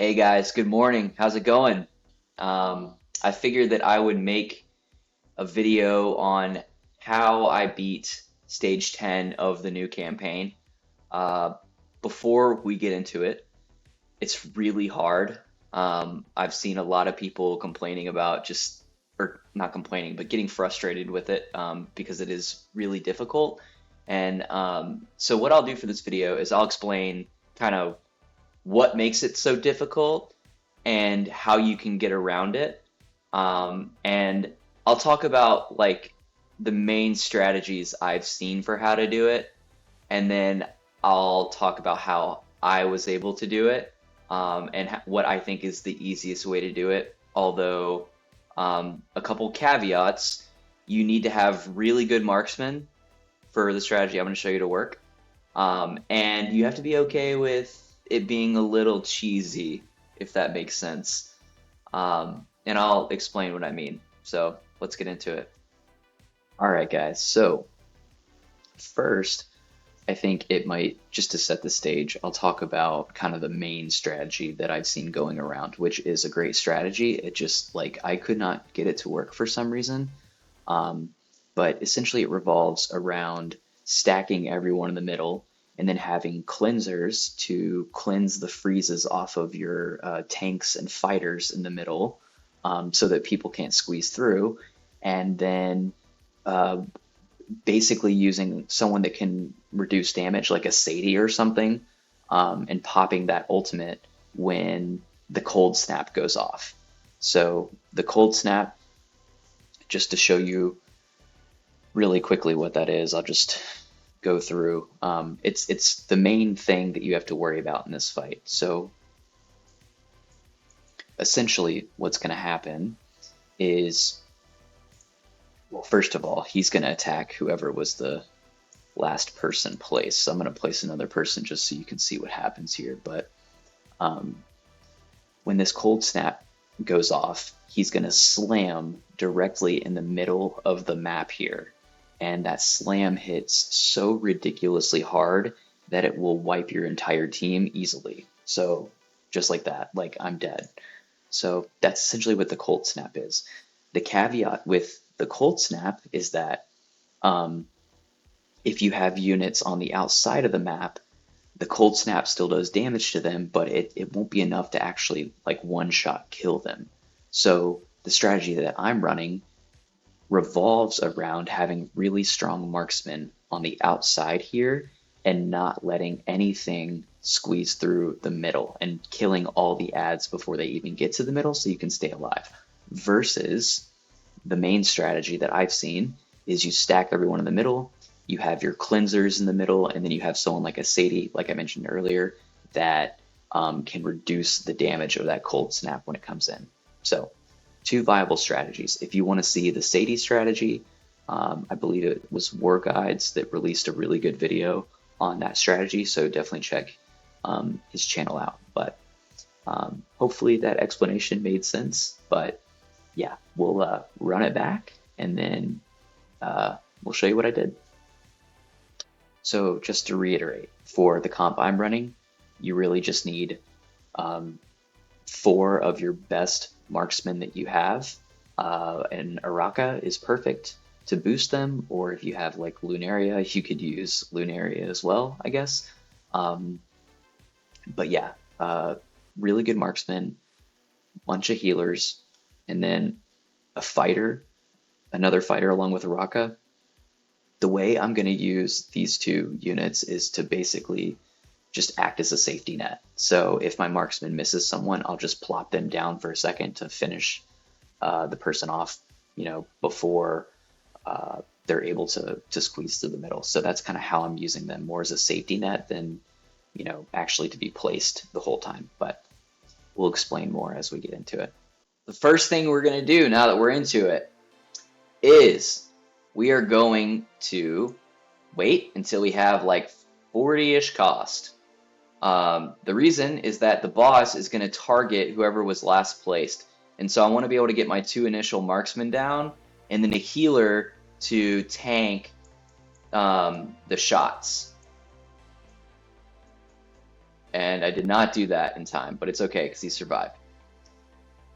Hey guys, good morning. How's it going? I figured that I would make a video on how I beat stage 10 of the new campaign. Uh, Before we get into it, it's really hard. I've seen a lot of people complaining about or not complaining, but getting frustrated with it because it is really difficult. And so what I'll do for this video is I'll explain kind of what makes it so difficult and how you can get around it. And I'll talk about like the main strategies I've seen for how to do it, and then I'll talk about how I was able to do it, and what I think is the easiest way to do it. Although, a couple caveats, you need to have really good marksmen for the strategy I'm going to show you to work. And you have to be okay with it being a little cheesy, if that makes sense. And I'll explain what I mean. So let's get into it. All right, guys. So first, I think it might, just to set the stage, I'll talk about kind of the main strategy that I've seen going around, which is a great strategy. It just like I could not get it to work for some reason. Um, but essentially, it revolves around stacking everyone in the middle and then having cleansers to cleanse the freezes off of your tanks and fighters in the middle, so that people can't squeeze through. And then uh, basically using someone that can reduce damage, like a Sadie or something, and popping that ultimate when the cold snap goes off. So the cold snap, just to show you really quickly what that is, I'll just go through. It's the main thing that you have to worry about in this fight. So essentially, what's going to happen is, well, first of all, he's going to attack whoever was the last person placed. So I'm going to place another person just so you can see what happens here. But um, when this cold snap goes off, he's going to slam directly in the middle of the map here. And that slam hits so ridiculously hard that it will wipe your entire team easily. So just like that, like I'm dead. So that's essentially what the cold snap is. The caveat with the cold snap is that um, if you have units on the outside of the map, the cold snap still does damage to them, but it won't be enough to actually like one shot kill them. So the strategy that I'm running revolves around having really strong marksmen on the outside here and not letting anything squeeze through the middle and killing all the ads before they even get to the middle so you can stay alive. Versus the main strategy that I've seen is you stack everyone in the middle, you have your cleansers in the middle, and then you have someone like a Sadie, like I mentioned earlier, that can reduce the damage of that cold snap when it comes in. So two viable strategies. If you want to see the Sadie strategy, I believe it was War Guides that released a really good video on that strategy, so definitely check his channel out. But hopefully that explanation made sense. But yeah, we'll run it back and then we'll show you what I did. So just to reiterate, for the comp I'm running, you really just need um, four of your best marksmen that you have, and Araka is perfect to boost them, or if you have like Lunaria, you could use Lunaria as well, I guess. Um, but yeah, really good marksman, bunch of healers, and then a fighter, another fighter along with Araka. The way I'm going to use these two units is to basically just act as a safety net. So if my marksman misses someone, I'll just plop them down for a second to finish the person off, before they're able to squeeze through the middle. So that's kind of how I'm using them, more as a safety net than, actually to be placed the whole time. But we'll explain more as we get into it. The first thing we're going to do now that we're into it is we are going to wait until we have like 40-ish cost. The reason is that the boss is going to target whoever was last placed. And so I want to be able to get my two initial marksmen down and then a healer to tank the shots. And I did not do that in time, but it's okay because he survived.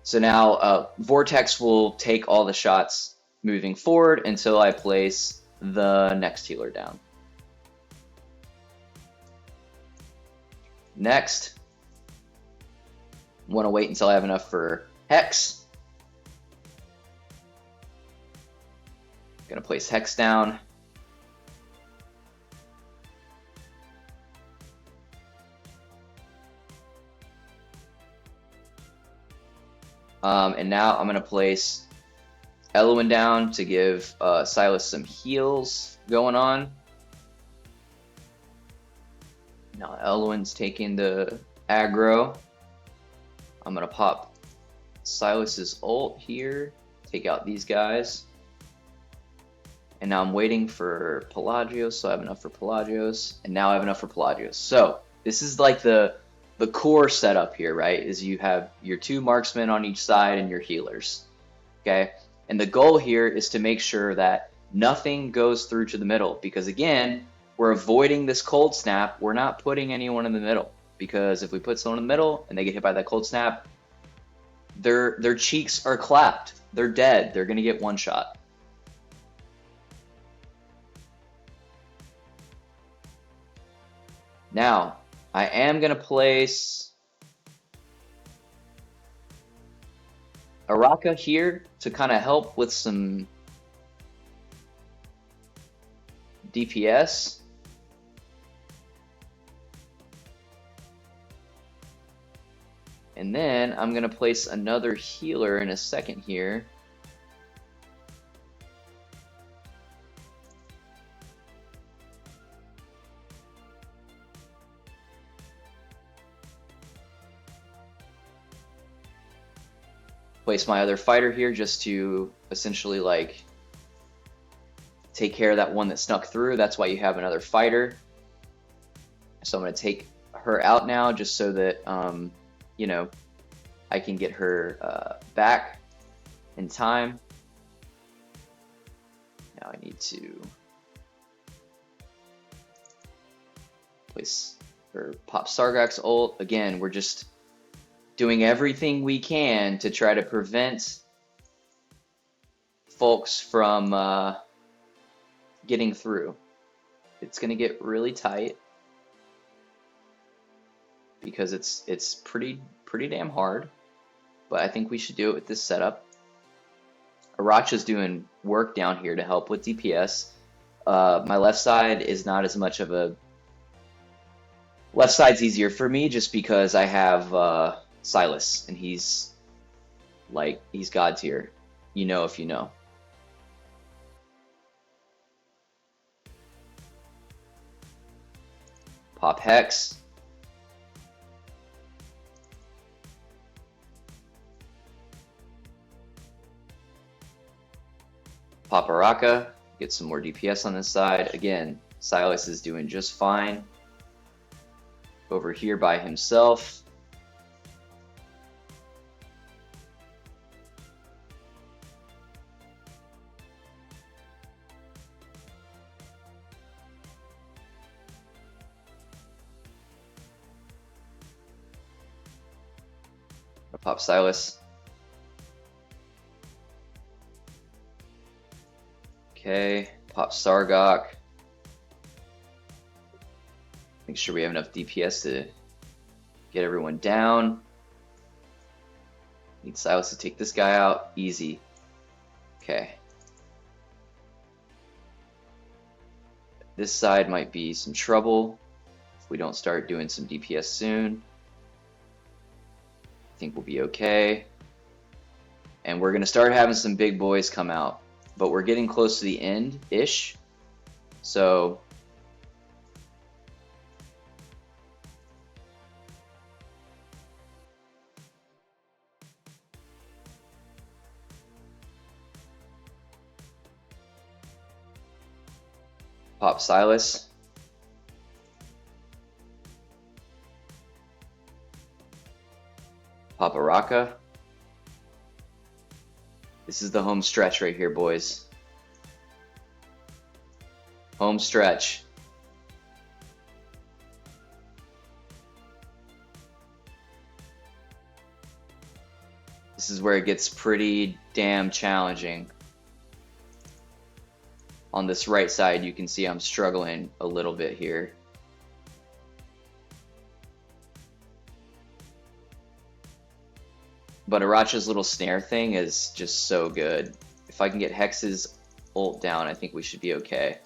So now Vortex will take all the shots moving forward until I place the next healer down. Next, want to wait until I have enough for Hex. Gonna place Hex down. And now I'm gonna place Elwyn down to give Silas some heals going on. Now Elwyn's taking the aggro. I'm gonna pop Silas's ult here, take out these guys. And now I'm waiting for Pelagios, so I have enough for Pelagios. And now I have enough for Pelagios. So this is like the core setup here, right? Is you have your 2 marksmen on each side and your healers, okay? And the goal here is to make sure that nothing goes through to the middle, because again, we're avoiding this cold snap. We're not putting anyone in the middle, because if we put someone in the middle and they get hit by that cold snap, their cheeks are clapped. They're dead. They're gonna get one shot. Now, I am gonna place Araka here to kind of help with some DPS. And then I'm gonna place another healer in a second here. Place my other fighter here just to essentially like take care of that one that snuck through. That's why you have another fighter. So I'm going to take her out now just so that, you know, I can get her back in time. Now I need to place or pop Sargak's ult. Again, we're just doing everything we can to try to prevent folks from getting through. It's going to get really tight because it's pretty damn hard, but I think we should do it with this setup. Aracha's doing work down here to help with DPS. My left side is not as much of a... Left side's easier for me just because I have Silas, and he's God tier. You know if you know. Pop Hex. Pop Araka. Get some more DPS on this side. Again, Silas is doing just fine over here by himself. Pop Silas. Okay, pop Sargak. Make sure we have enough DPS to get everyone down. Need Silas to take this guy out. Easy. Okay. This side might be some trouble if we don't start doing some DPS soon. I think we'll be okay. And we're going to start having some big boys come out. But we're getting close to the end-ish. So pop Silas. Pop Araka. This is the home stretch right here, boys. Home stretch. This is where it gets pretty damn challenging. On this right side, you can see I'm struggling a little bit here. But Aracha's little snare thing is just so good. If I can get Hex's ult down, I think we should be okay.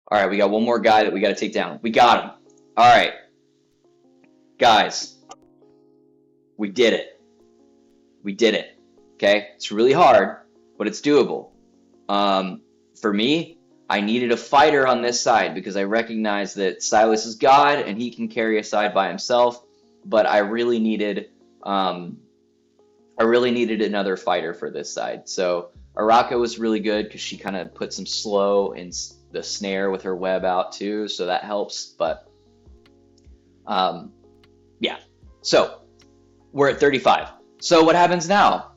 All right, we got one more guy that we got to take down. We got him. All right. Guys, we did it. We did it. Okay? It's really hard, but it's doable. For me, I needed a fighter on this side because I recognize that Silas is God and he can carry a side by himself, but I really needed another fighter for this side. So Araka was really good because she kind of put some slow in the snare with her web out too, so that helps. But yeah, so we're at 35. So what happens now?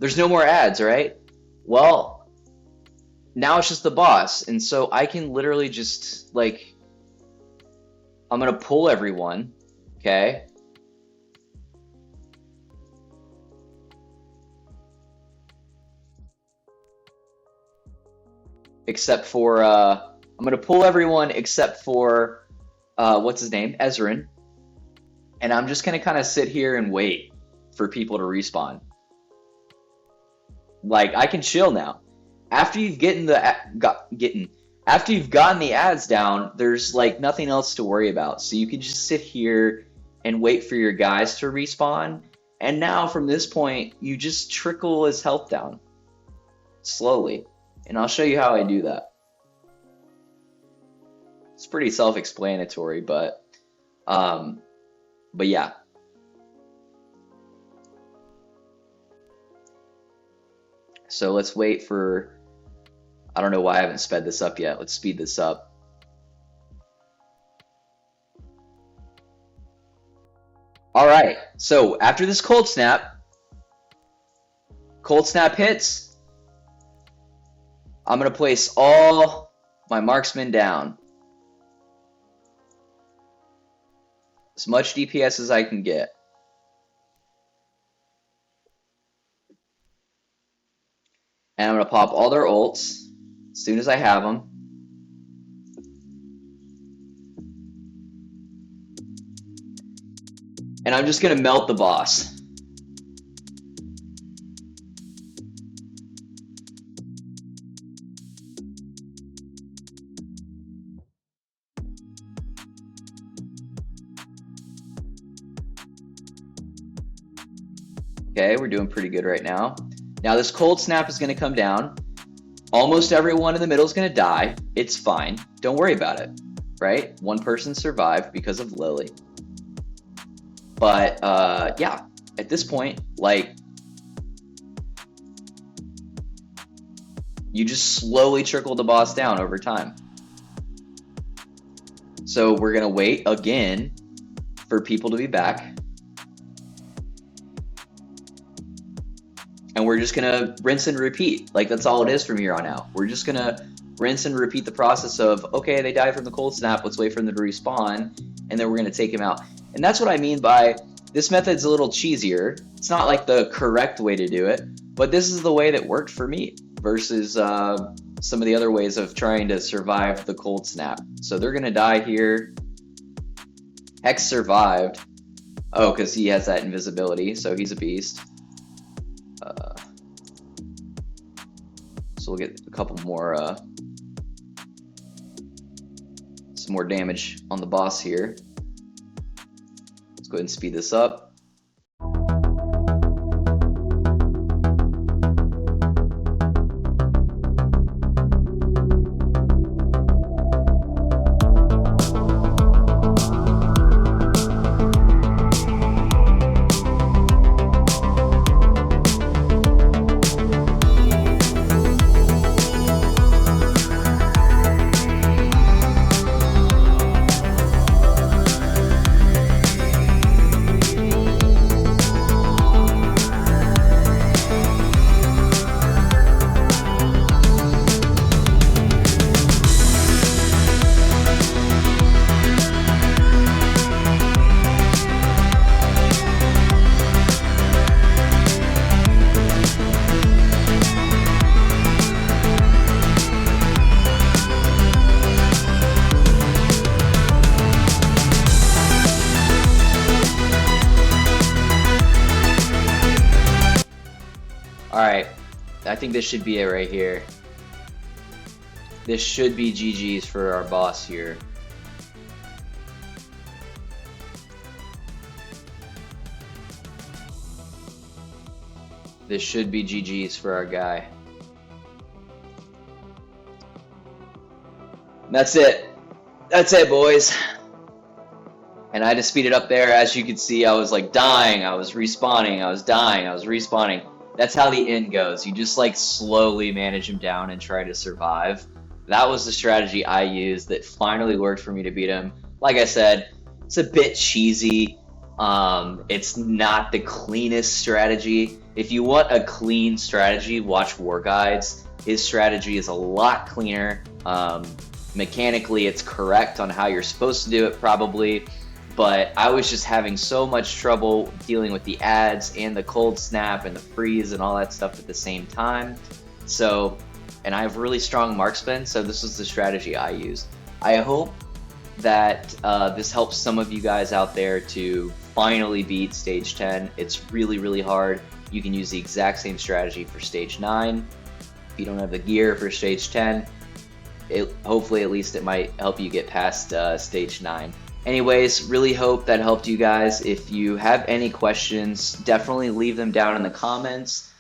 There's no more ads, right? Well, now it's just the boss, and so I can literally just, like, I'm gonna pull everyone, okay? Except for, I'm gonna pull everyone except for, what's his name? Ezrin. And I'm just gonna kind of sit here and wait for people to respawn. Like, I can chill now. After you've gotten the ads down, there's like nothing else to worry about. So you can just sit here and wait for your guys to respawn. And now from this point, you just trickle his health down slowly. And I'll show you how I do that. It's pretty self-explanatory, but yeah. So let's wait for, I don't know why I haven't sped this up yet. Let's speed this up. All right, so after this cold snap hits, I'm gonna place all my marksmen down. As much DPS as I can get. And I'm going to pop all their ults as soon as I have them. And I'm just going to melt the boss. Okay, we're doing pretty good right now. Now this cold snap is going to come down. Almost everyone in the middle is going to die. It's fine. Don't worry about it, right? One person survived because of Lily. But yeah, at this point, like, you just slowly trickle the boss down over time. So we're going to wait again for people to be back. And we're just going to rinse and repeat. Like, that's all it is from here on out. We're just going to rinse and repeat the process of, okay, they died from the cold snap. Let's wait for them to respawn. And then we're going to take them out. And that's what I mean by this method's a little cheesier. It's not like the correct way to do it. But this is the way that worked for me versus some of the other ways of trying to survive the cold snap. So they're going to die here. Hex survived. Oh, because he has that invisibility. So he's a beast. So we'll get a couple more, some more damage on the boss here. Let's go ahead and speed this up. Alright, I think this should be it right here. This should be GG's for our boss here. This should be GG's for our guy. That's it. That's it, boys. And I had to speed it up there. As you can see, I was like dying. I was respawning. I was dying. I was respawning. That's how the end goes. You just like slowly manage him down and try to survive. That was the strategy I used that finally worked for me to beat him. Like I said, it's a bit cheesy. It's not the cleanest strategy. If you want a clean strategy, watch War Guides. His strategy is a lot cleaner. Mechanically, it's correct on how you're supposed to do it, probably. But I was just having so much trouble dealing with the ads and the cold snap and the freeze and all that stuff at the same time. So, and I have really strong marksmen, so this was the strategy I used. I hope that this helps some of you guys out there to finally beat stage 10. It's really, really hard. You can use the exact same strategy for stage 9. If you don't have the gear for stage 10, hopefully at least it might help you get past stage 9. Anyways, really hope that helped you guys. If you have any questions, definitely leave them down in the comments.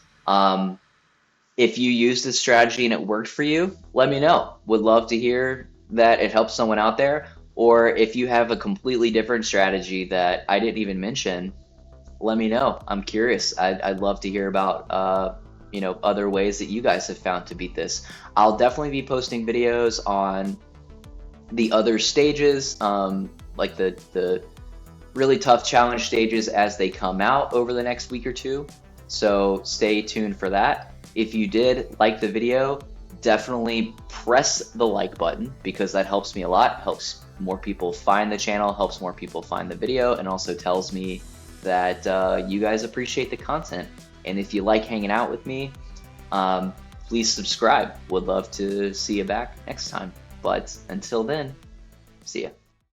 If you used this strategy and it worked for you, let me know. Would love to hear that it helps someone out there. Or if you have a completely different strategy that I didn't even mention, let me know. I'm curious. I'd love to hear about you know, other ways that you guys have found to beat this. I'll definitely be posting videos on the other stages, like the really tough challenge stages as they come out over the next week or two. So stay tuned for that. If you did like the video, definitely press the like button because that helps me a lot, helps more people find the channel, helps more people find the video, and also tells me that you guys appreciate the content. And if you like hanging out with me, please subscribe. Would love to see you back next time. But until then, see ya.